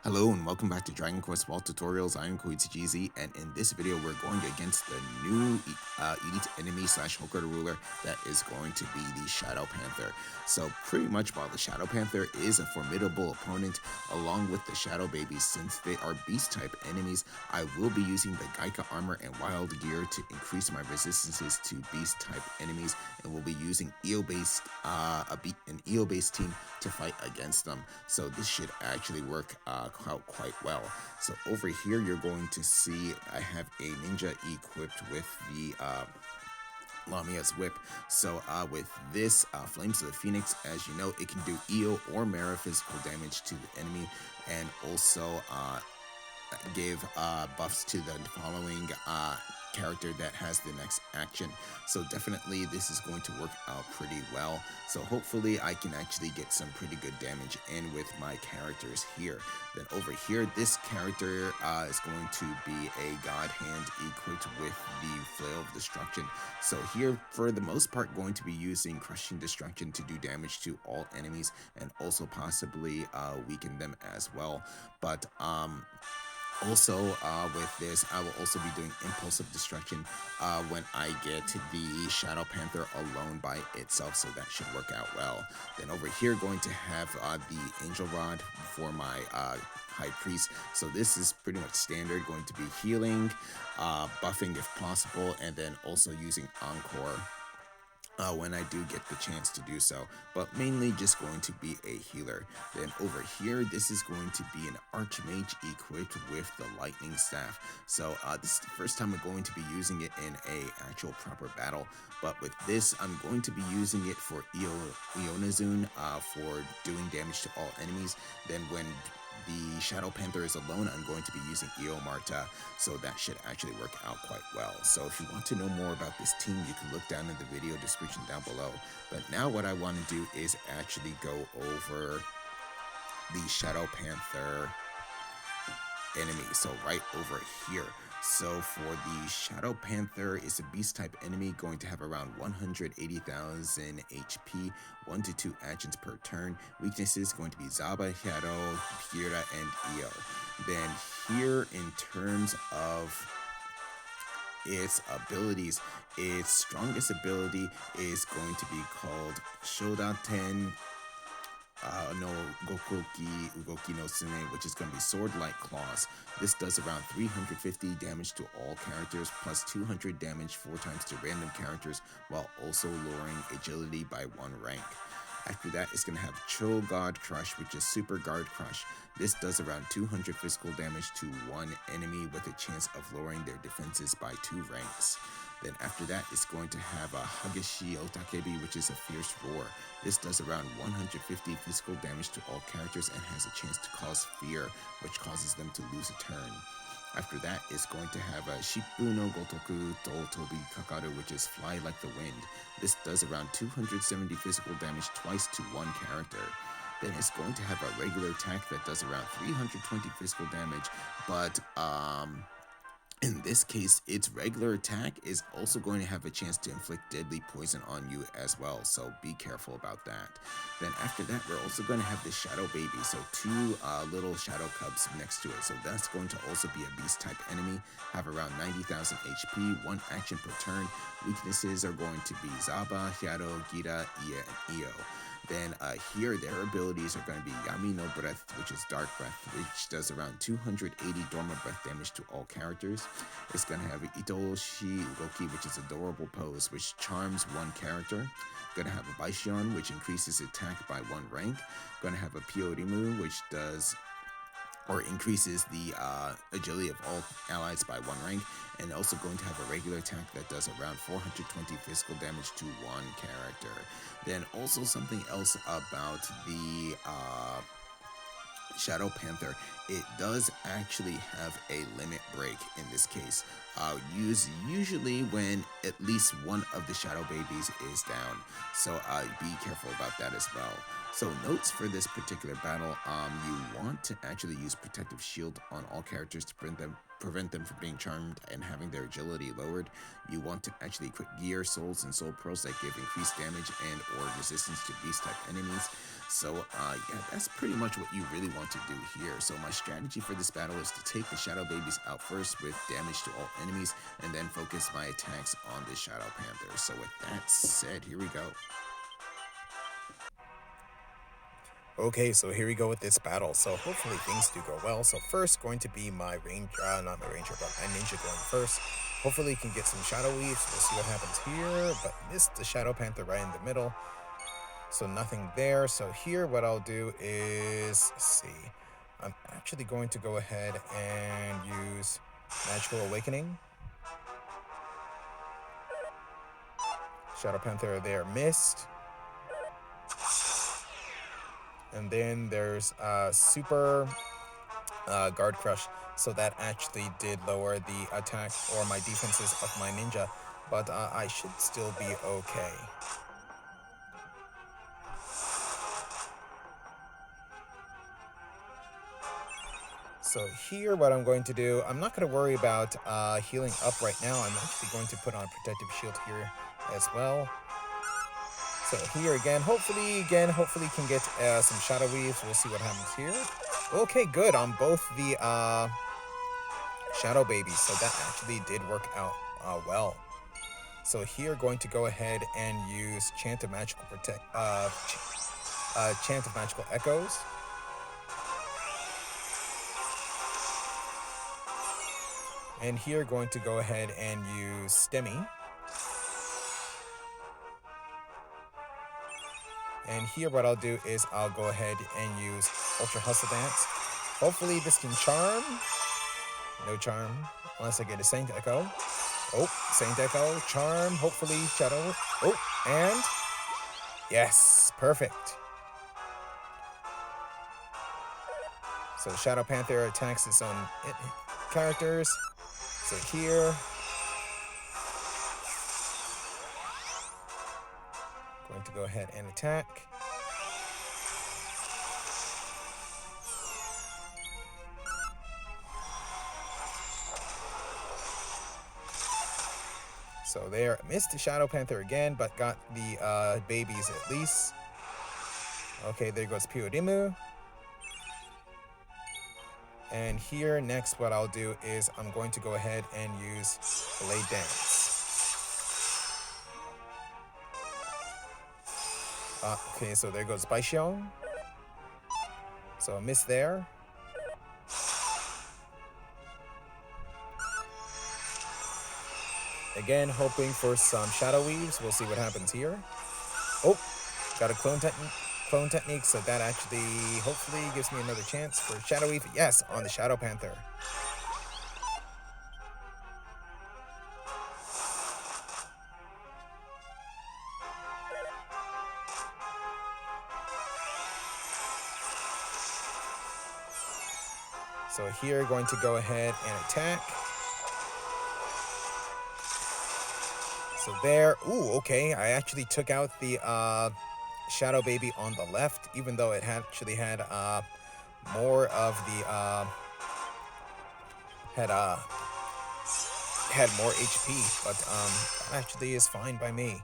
Hello and welcome back to Dragon Quest Vault Tutorials. I am KoichiGZ, and in this video we're going against the new elite enemy slash Hokora Ruler that is going to be the Shadow Panther. So pretty much while the Shadow Panther is a formidable opponent along with the Shadow Babies, since they are beast type enemies, I will be using the Gaika armor and wild gear to increase my resistances to beast type enemies, and we'll be using an EO based team to fight against them. So this should actually work out quite well. So over here you're going to see I have a ninja equipped with the Lamia's whip. So with this Flames of the Pheonix, as you know, it can do EO or Mera physical damage to the enemy, and also give buffs to the following character that has the next action. So definitely this is going to work out pretty well. So hopefully I can actually get some pretty good damage in with my characters here. Then over here, this character is going to be a god hand equipped with the Flail of Destruction. So here, for the most part, going to be using Crushing Destruction to do damage to all enemies and also possibly weaken them as well. But also, with this, I will also be doing Impulsive Destruction when I get the Shadow Panther alone by itself, so that should work out well. Then over here, going to have the Angel Rod for my High Priest. So this is pretty much standard, going to be healing, buffing if possible, and then also using Encore when I do get the chance to do so, but mainly just going to be a healer. Then over here, this is going to be an Archmage equipped with the Lightning Staff. So this is the first time I'm going to be using it in a actual proper battle, but with this, I'm going to be using it for Ionizun for doing damage to all enemies. Then when the Shadow Panther is alone, I'm going to be using Io Marta, so that should actually work out quite well. So if you want to know more about this team, you can look down in the video description down below. But now what I want to do is actually go over the Shadow Panther enemy, so right over here. So for the Shadow Panther, is a beast type enemy, going to have around 180,000 HP, 1 to 2 actions per turn. Weaknesses going to be Zaba, Shadow, Pira, and Io. Then here, in terms of its abilities, its strongest ability is going to be called Shodaten no Gokoki Ugoki no Sume, which is going to be Sword-like Claws. This does around 350 damage to all characters, plus 200 damage 4 times to random characters, while also lowering agility by 1 rank. After that, it's going to have Chill Guard Crush, which is Super Guard Crush. This does around 200 physical damage to 1 enemy with a chance of lowering their defenses by 2 ranks. Then after that, it's going to have a Hageshi Otakebi, which is a Fierce Roar. This does around 150 physical damage to all characters and has a chance to cause fear, which causes them to lose a turn. After that, it's going to have a Shippu no Gotoku to Tobi Kakaru, which is Fly Like the Wind. This does around 270 physical damage twice to 1 character. Then it's going to have a regular attack that does around 320 physical damage, but in this case, its regular attack is also going to have a chance to inflict deadly poison on you as well, so be careful about that. Then after that, we're also going to have the Shadow Baby, so 2 little Shadow Cubs next to it. So that's going to also be a beast type enemy, have around 90,000 HP, 1 action per turn. Weaknesses are going to be Zaba, Shadow, Gira, Ia, and Io. Then here, their abilities are going to be Yami no Breath, which is Dark Breath, which does around 280 Dormant Breath damage to all characters. It's going to have Itoshi Ugoki, which is Adorable Pose, which charms 1 character. Going to have a Baishion, which increases attack by 1 rank. Going to have a Pyorimu, which does or increases the agility of all allies by 1 rank, and also going to have a regular attack that does around 420 physical damage to 1 character. Then also something else about the Shadow Panther, it does actually have a limit break in this case. Usually when at least one of the Shadow Babies is down, so be careful about that as well. So notes for this particular battle, you want to actually use Protective Shield on all characters to prevent them from being charmed and having their agility lowered. You want to actually equip Gear, Souls, and Soul Pearls that give increased damage and or resistance to beast type enemies. So yeah, that's pretty much what you really want to do here. So my strategy for this battle is to take the Shadow Babies out first with damage to all enemies, and then focus my attacks on the Shadow Panther. So with that said, here we go. Okay, so here we go with this battle. So hopefully things do go well. So first going to be my not my ranger, but my ninja going first. Hopefully he can get some shadow weaves. We'll see what happens here, but missed the Shadow Panther right in the middle. So nothing there. So here what I'll do is, let's see, I'm actually going to go ahead and use Magical Awakening. Shadow Panther there missed. And then there's Super Guard Crush. So that actually did lower the attack or my defenses of my ninja. But I should still be okay. So here what I'm going to do, I'm not going to worry about healing up right now. I'm actually going to put on Protective Shield here as well. So here again, hopefully can get some Shadow Weaves. We'll see what happens here. Okay, good on both the Shadow Babies. So that actually did work out well. So here going to go ahead and use Chant of Magical Chant of Magical Echoes. And here going to go ahead and use Stemmy. And here what I'll do is I'll go ahead and use Ultra Hustle Dance. Hopefully this can charm. No charm, unless I get a Saint Echo. Oh, Saint Echo, charm, hopefully Shadow. Oh, and yes, perfect. So Shadow Panther attacks its own characters. So here, going to go ahead and attack. So there, missed the Shadow Panther again, but got the babies at least. Okay, there goes Pheonix. And here, next, what I'll do is I'm going to go ahead and use Blade Dance. Okay, so there goes Baixiong. So a miss there. Again, hoping for some Shadow Weaves. We'll see what happens here. Oh, got a clone technique, so that actually hopefully gives me another chance for Shadow Weave. Yes, on the Shadow Panther. So here, going to go ahead and attack. So there, ooh, okay, I actually took out the Shadow Baby on the left, even though it actually had more of the had more HP, but that actually is fine by me.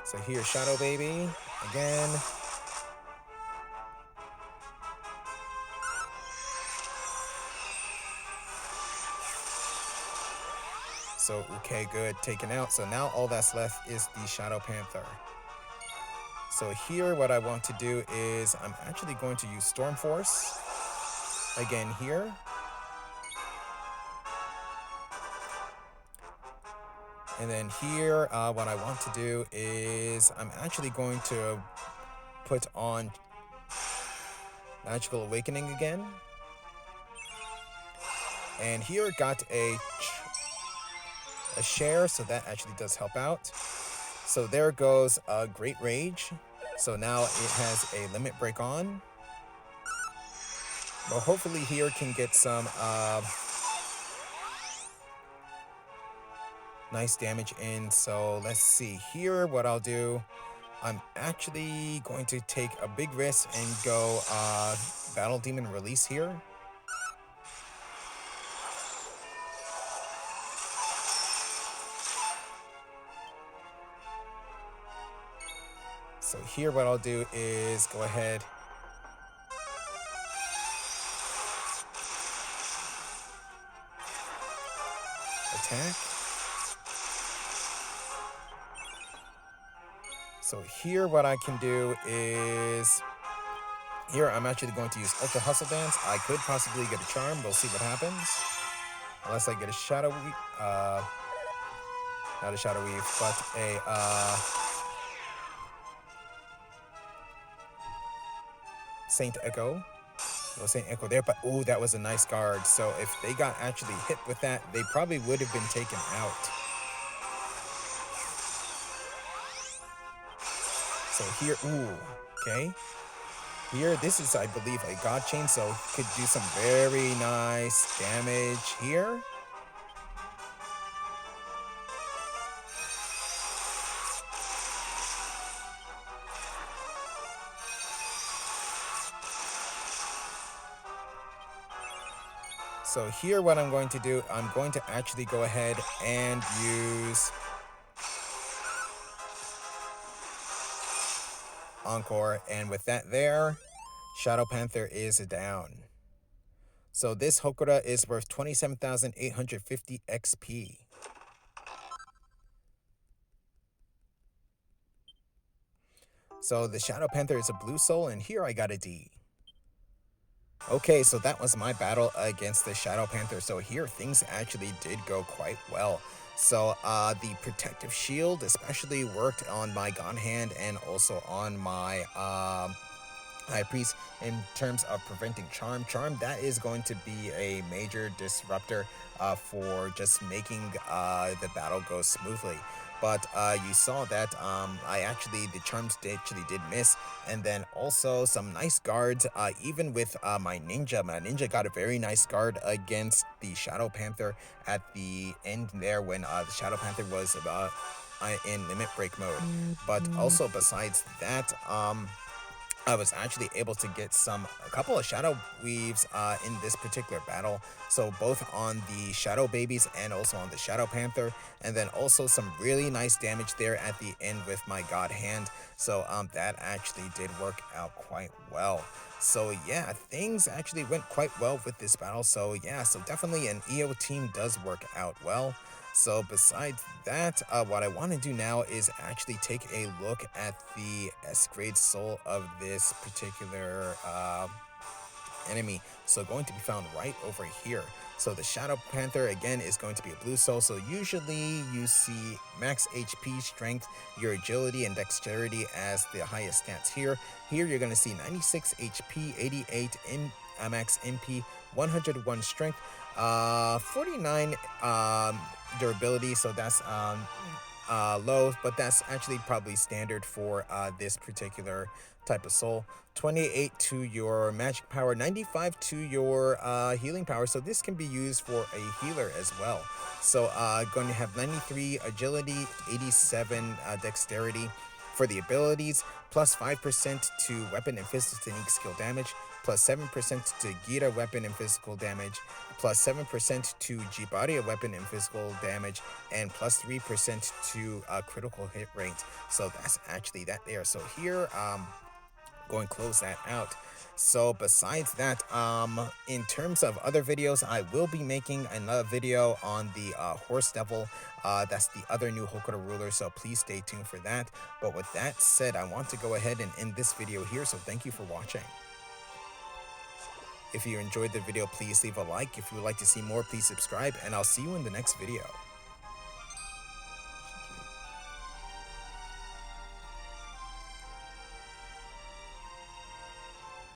So here, Shadow Baby again. So okay, good, taken out. So now all that's left is the Shadow Panther. So here, what I want to do is I'm actually going to use Storm Force again here. And then here, what I want to do is I'm actually going to put on Magical Awakening again. And here it got a share, so that actually does help out. So there goes a Great Rage. So now it has a Limit Break on. But hopefully here can get some nice damage in. So let's see here what I'll do. I'm actually going to take a big risk and go Battle Demon Release here. So here what I'll do is go ahead. Attack. So here what I can do is, here I'm actually going to use Ultra Hustle Dance. I could possibly get a Charm. We'll see what happens. Unless I get a Shadow Weave. Not a Shadow Weave, but a Saint Echo. No Saint Echo there, but oh, that was a nice guard. So if they got actually hit with that, they probably would have been taken out. So here, ooh, okay. Here, this is, I believe, a God Chain, so could do some very nice damage here. So here what I'm going to do, I'm going to actually go ahead and use Encore, and with that there, Shadow Panther is down. So this Hokora is worth 27,850 XP. So the Shadow Panther is a blue soul, and here I got a D. Okay, so that was my battle against the Shadow Panther. So here things actually did go quite well. So the protective shield especially worked on my God Hand and also on my High Priest in terms of preventing Charm. Charm, that is going to be a major disruptor for just making the battle go smoothly. But you saw that the charms actually did miss, and then also some nice guards. Even with my ninja got a very nice guard against the Shadow Panther at the end there when the Shadow Panther was in limit break mode. But also besides that, I was actually able to get a couple of Shadow Weaves in this particular battle. So both on the Shadow Babies and also on the Shadow Panther. And then also some really nice damage there at the end with my God Hand. So that actually did work out quite well. So yeah, things actually went quite well with this battle. So yeah, so definitely an EO team does work out well. So besides that, what I want to do now is actually take a look at the S-grade soul of this particular enemy. So going to be found right over here. So the Shadow Panther again is going to be a blue soul. So usually you see max HP, strength, your agility and dexterity as the highest stats here. Here you're going to see 96 HP, 88 max MP, 101 strength, 49 durability, so that's low, but that's actually probably standard for this particular type of soul. 28 to your magic power, 95 to your healing power, so this can be used for a healer as well. So going to have 93 agility, 87 dexterity for the abilities, plus 5% to weapon and physical technique skill damage, plus 7% to Gita weapon and physical damage, plus 7% to Jibaria weapon and physical damage, and plus 3% to critical hit rate. So that's actually that there. So here, going to close that out. So besides that, in terms of other videos, I will be making another video on the Horse Devil. That's the other new Hokora Ruler, so please stay tuned for that. But with that said, I want to go ahead and end this video here, so thank you for watching. If you enjoyed the video, please leave a like. If you would like to see more, please subscribe, and I'll see you in the next video.